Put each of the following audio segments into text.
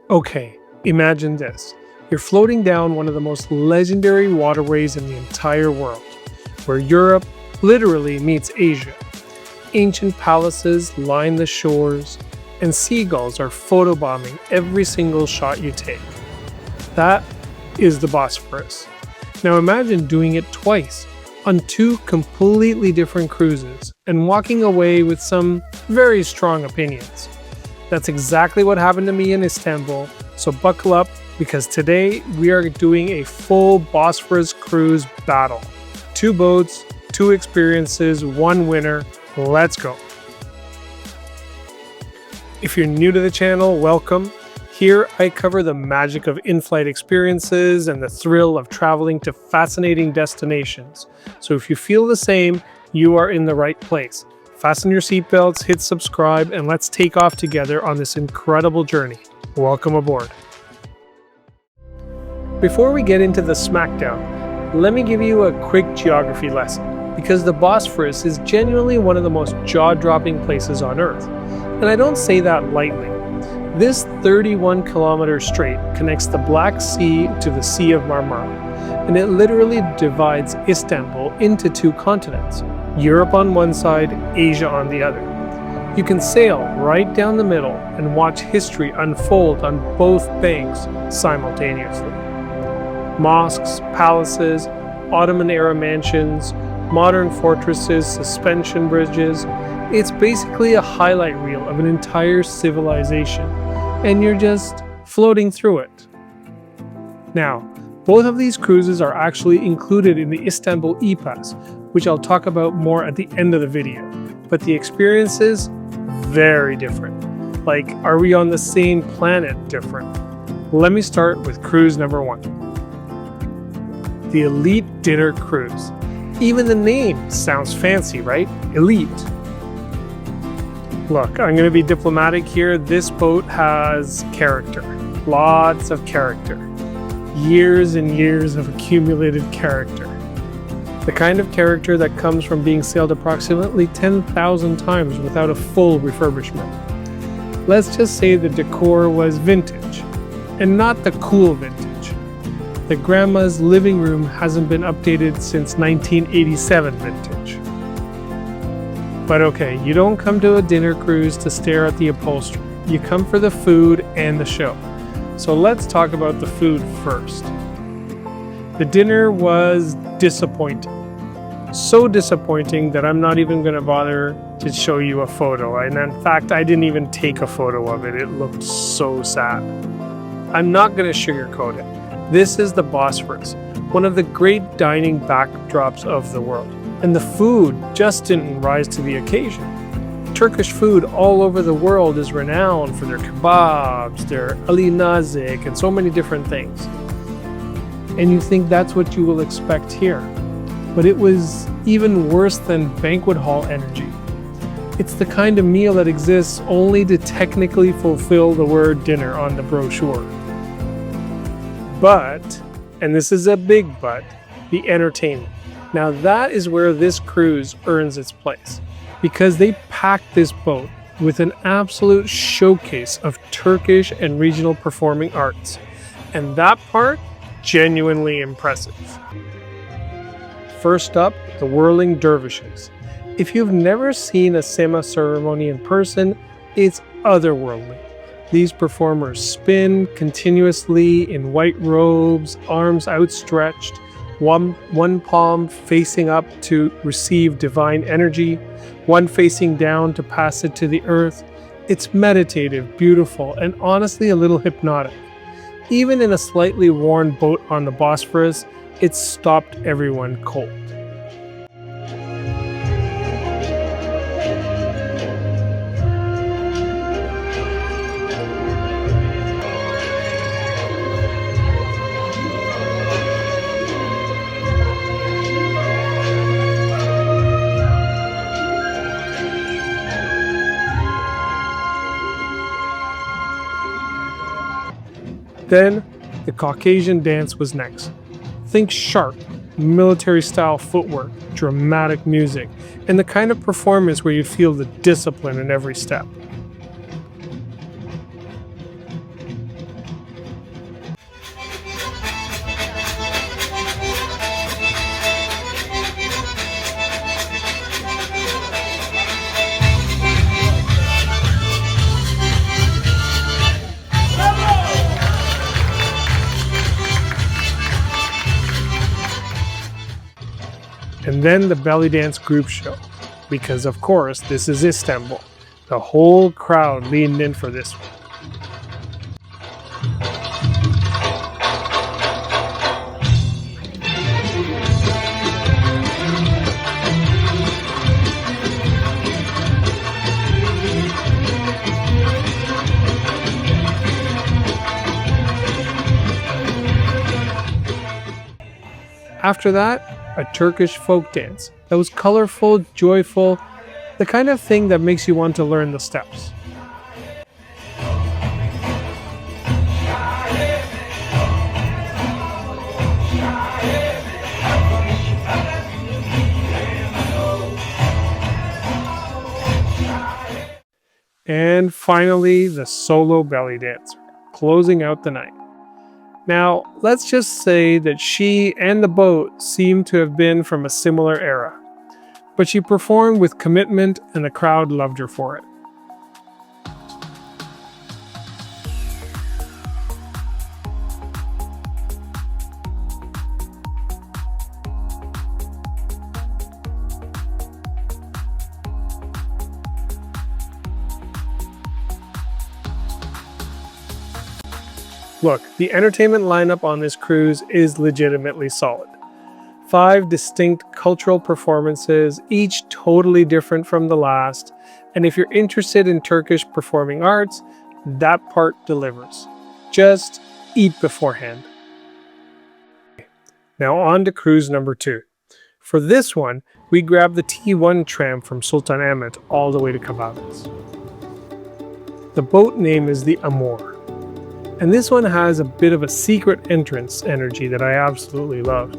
Okay, imagine this. You're floating down one of the most legendary waterways in the entire world, where Europe literally meets Asia. Ancient palaces line the shores, and seagulls are photobombing every single shot you take. That is the Bosphorus. Now imagine doing it twice, on two completely different cruises, and walking away with some very strong opinions. That's exactly what happened to me in Istanbul, so buckle up because today we are doing a full Bosphorus cruise battle. Two boats, two experiences, one winner. Let's go. If you're new to the channel, welcome. Here I cover the magic of in-flight experiences and the thrill of traveling to fascinating destinations. So if you feel the same, you are in the right place. Fasten your seatbelts, hit subscribe, and let's take off together on this incredible journey. Welcome aboard. Before we get into the smackdown, let me give you a quick geography lesson, because the Bosphorus is genuinely one of the most jaw-dropping places on Earth. And I don't say that lightly. This 31-kilometer strait connects the Black Sea to the Sea of Marmara, and it literally divides Istanbul into two continents, Europe on one side, Asia on the other. You can sail right down the middle and watch history unfold on both banks simultaneously. Mosques, palaces, Ottoman-era mansions, modern fortresses, suspension bridges. It's basically a highlight reel of an entire civilization, and you're just floating through it. Now, both of these cruises are actually included in the Istanbul E-Pass, which I'll talk about more at the end of the video. But the experience is very different. Like, are we on the same planet different? Let me start with cruise number one. The Elite Dinner Cruise. Even the name sounds fancy, right? Elite. Look, I'm going to be diplomatic here. This boat has character. Lots of character. Years and years of accumulated character. The kind of character that comes from being sailed approximately 10,000 times without a full refurbishment. Let's just say the decor was vintage, and not the cool vintage. The grandma's living room hasn't been updated since 1987 vintage. But okay, you don't come to a dinner cruise to stare at the upholstery. You come for the food and the show. So let's talk about the food first. The dinner was disappointing. So disappointing that I'm not even going to bother to show you a photo. And in fact, I didn't even take a photo of it. It looked so sad. I'm not going to sugarcoat it. This is the Bosphorus, one of the great dining backdrops of the world. And the food just didn't rise to the occasion. Turkish food all over the world is renowned for their kebabs, their ali nazik, and so many different things. And you think that's what you will expect here. But it was even worse than banquet hall energy. It's the kind of meal that exists only to technically fulfill the word dinner on the brochure. But, and this is a big but, the entertainment. Now that is where this cruise earns its place, because they packed this boat with an absolute showcase of Turkish and regional performing arts. And that part, genuinely impressive. First up, the whirling dervishes. If you've never seen a Sema ceremony in person, it's otherworldly. These performers spin continuously in white robes, arms outstretched, one palm facing up to receive divine energy, one facing down to pass it to the earth. It's meditative, beautiful, and honestly a little hypnotic. Even in a slightly worn boat on the Bosphorus, it stopped everyone cold. Then, the Caucasian dance was next. Think sharp, military-style footwork, dramatic music, and the kind of performance where you feel the discipline in every step. then the belly dance group show, because of course this is Istanbul. The whole crowd leaned in for this one. After that, a Turkish folk dance that was colorful, joyful, the kind of thing that makes you want to learn the steps. And finally, the solo belly dancer, closing out the night. Now, let's just say that she and the boat seem to have been from a similar era, but she performed with commitment and the crowd loved her for it. Look, the entertainment lineup on this cruise is legitimately solid. 5 distinct cultural performances, each totally different from the last, and if you're interested in Turkish performing arts, that part delivers. Just eat beforehand. Now on to cruise number 2. For this one, we grabbed the T1 tram from Sultanahmet all the way to Kavalis. The boat name is the Amor. And this one has a bit of a secret entrance energy that I absolutely loved.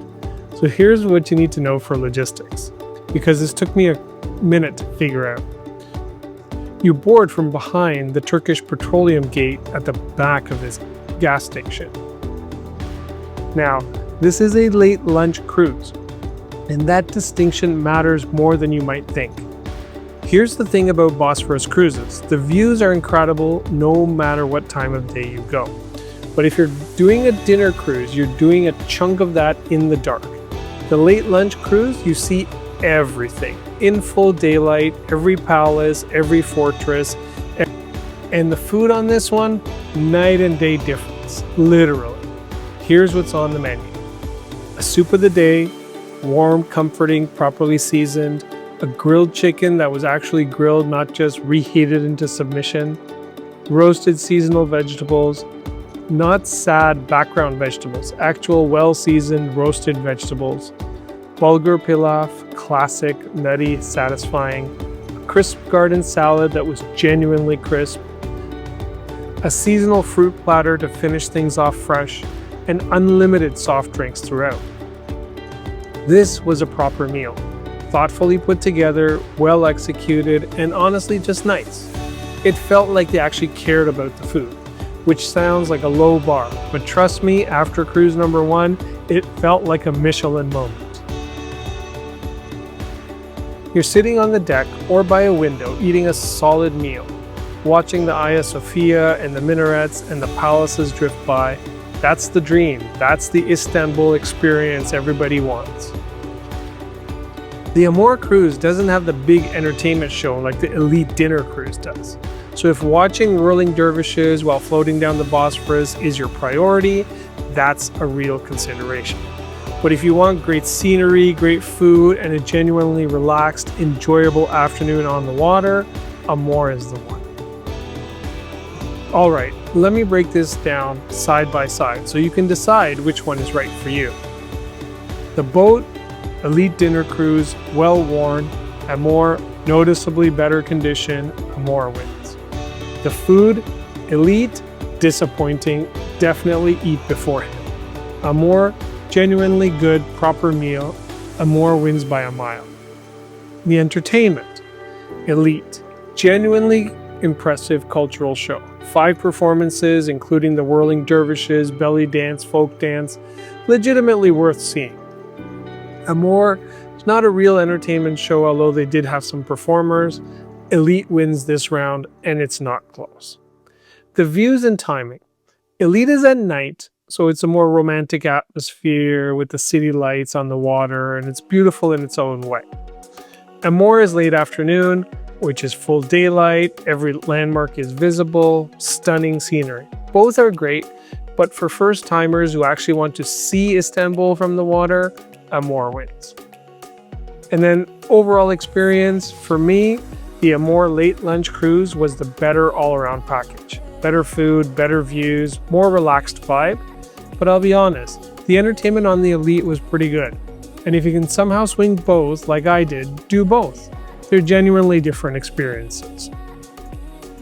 So here's what you need to know for logistics, because this took me a minute to figure out. You board from behind the Turkish petroleum gate at the back of this gas station. Now, this is a late lunch cruise, and that distinction matters more than you might think. Here's the thing about Bosphorus cruises. The views are incredible no matter what time of day you go. But if you're doing a dinner cruise, you're doing a chunk of that in the dark. The late lunch cruise, you see everything. In full daylight, every palace, every fortress. And the food on this one, night and day difference, literally. Here's what's on the menu. A soup of the day, warm, comforting, properly seasoned. A grilled chicken that was actually grilled, not just reheated into submission, roasted seasonal vegetables, not sad background vegetables, actual well-seasoned roasted vegetables, bulgur pilaf, classic, nutty, satisfying, a crisp garden salad that was genuinely crisp, a seasonal fruit platter to finish things off fresh, and unlimited soft drinks throughout. This was a proper meal. Thoughtfully put together, well executed, and honestly just nice. It felt like they actually cared about the food, which sounds like a low bar, but trust me, after cruise number 1, it felt like a Michelin moment. You're sitting on the deck or by a window eating a solid meal, watching the Hagia Sophia and the minarets and the palaces drift by. That's the dream. That's the Istanbul experience everybody wants. The Amor cruise doesn't have the big entertainment show like the elite dinner cruise does. So if watching whirling dervishes while floating down the Bosphorus is your priority, that's a real consideration. But if you want great scenery, great food, and a genuinely relaxed, enjoyable afternoon on the water, Amor is the one. Alright, let me break this down side by side so you can decide which one is right for you. The boat, elite dinner cruise, well worn, Amor, noticeably better condition, Amor wins. The food, elite, disappointing, definitely eat beforehand. Amor, genuinely good, proper meal, Amor wins by a mile. The entertainment, elite, genuinely impressive cultural show. 5 performances, including the whirling dervishes, belly dance, folk dance, legitimately worth seeing. Amor is not a real entertainment show, although they did have some performers. Elite wins this round, and it's not close. The views and timing. Elite is at night, So it's a more romantic atmosphere with the city lights on the water, and it's beautiful in its own way. Amor is late afternoon, which is full daylight, every landmark is visible, stunning scenery. Both are great, but for first-timers who actually want to see Istanbul from the water, Amor wins. And then overall experience, for me, the Amor Late Lunch Cruise was the better all-around package. Better food, better views, more relaxed vibe. But I'll be honest, the entertainment on the Elite was pretty good. And if you can somehow swing both, like I did, do both. They're genuinely different experiences.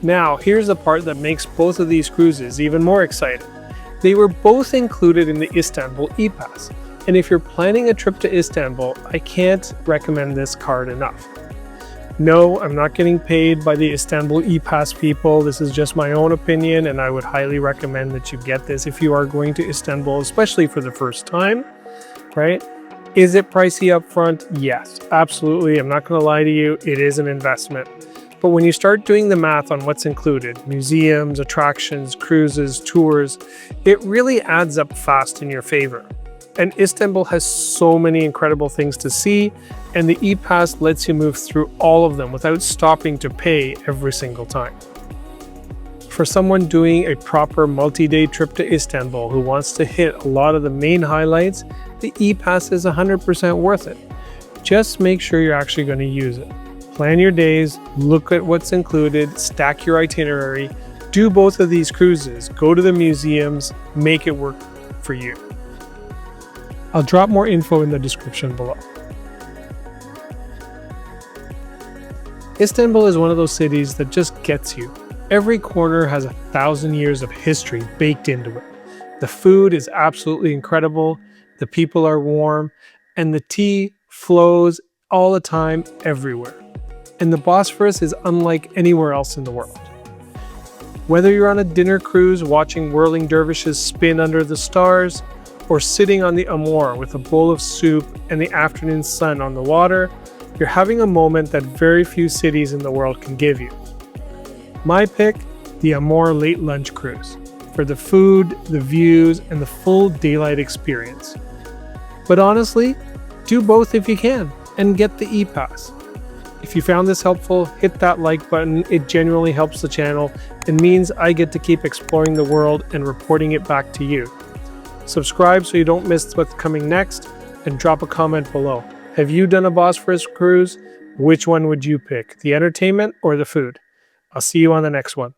Now, here's the part that makes both of these cruises even more exciting. They were both included in the Istanbul e-pass. And if you're planning a trip to Istanbul, I can't recommend this card enough. No, I'm not getting paid by the Istanbul e-pass people. This is just my own opinion, and I would highly recommend that you get this if you are going to Istanbul, especially for the first time, right? Is it pricey up front? Yes, absolutely. I'm not going to lie to you. It is an investment. But when you start doing the math on what's included, museums, attractions, cruises, tours, it really adds up fast in your favor. And Istanbul has so many incredible things to see, and the e-pass lets you move through all of them without stopping to pay every single time. For someone doing a proper multi-day trip to Istanbul who wants to hit a lot of the main highlights, the e-pass is 100% worth it. Just make sure you're actually going to use it. Plan your days, look at what's included, stack your itinerary, do both of these cruises, go to the museums, make it work for you. I'll drop more info in the description below. Istanbul is one of those cities that just gets you. Every corner has 1,000 years of history baked into it. The food is absolutely incredible, the people are warm, and the tea flows all the time everywhere. And the Bosphorus is unlike anywhere else in the world. Whether you're on a dinner cruise watching whirling dervishes spin under the stars, or sitting on the Amor with a bowl of soup and the afternoon sun on the water, you're having a moment that very few cities in the world can give you. My pick, the Amor Late Lunch Cruise, for the food, the views, and the full daylight experience. But honestly, do both if you can, and get the e-pass. If you found this helpful, hit that like button. It genuinely helps the channel and means I get to keep exploring the world and reporting it back to you. Subscribe so you don't miss what's coming next, and drop a comment below. Have you done a Bosphorus cruise? Which one would you pick, the entertainment or the food? I'll see you on the next one.